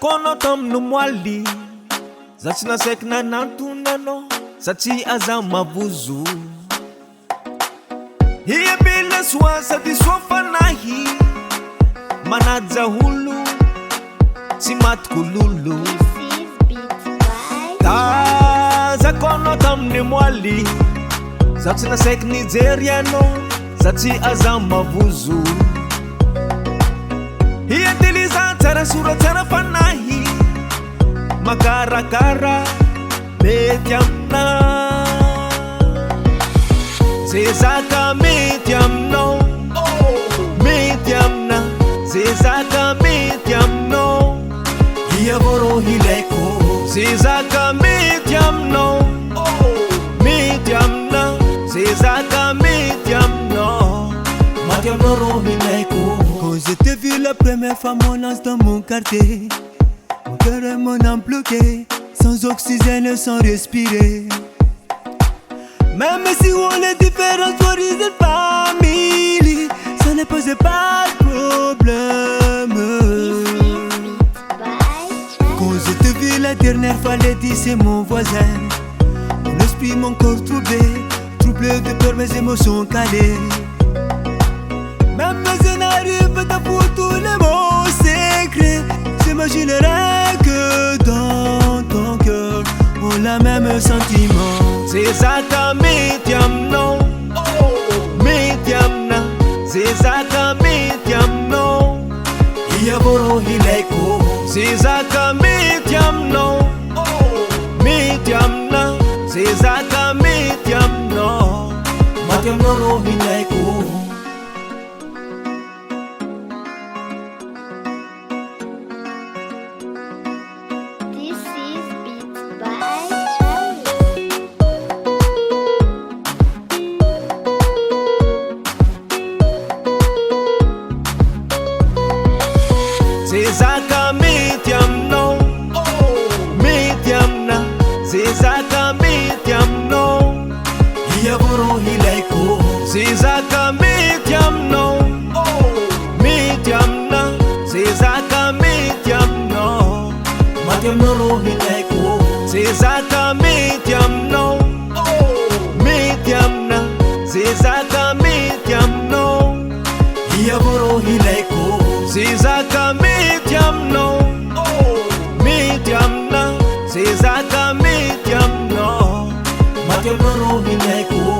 Zakonao tamin'ny moaly za tsy nasaiky nanantonanao satria aza mavozo hiabila soa sady soa fanahy manaja olo tsy matiko lolo ta zakonao tamin'ny moaly za tsy nasaiky nijerianao satria aza mavozo hiatiliza tsara sora tsara fanahy makarakara mety amina ze zaka mety aminao mety amina ze zaka mety aminao hiavoro hilaiko ze zaka mety aminao mety amina ze zaka mety aminao maty aminao hilaiko. Quand je t'ai vu la première fois, mon ange dans mon quartier, mon cœur et mon âme bloqués, sans oxygène, sans respirer. Même si on est différents, soit de famille, ça ne posait pas de problème. Quand je t'ai vu la dernière fois, Lady c'est mon voisin. Mon esprit, mon corps troublé, troublé de peur, mes émotions calées. Même je n'arrive pas pour tous les mots secrets. J'imaginerais que dans ton cœur on a même sentiment. Ze zaka mety aminao mety amina ze zaka mety aminao hiavoro hilaiko ze zaka mety aminao mety amina ze zaka mety aminao maty aminao hilaiko. Ze zaka mety aminao mety amina ze zaka mety aminao hiavoro hilaiko ze zaka mety aminao mety amina ze zaka mety aminao maty aminao hilaiko ze zaka mety aminao mety amina ze zaka mety aminao hiavoro hilaiko ze zaka mety aminao mety amina ze zaka mety aminao maty aminao hilaiko.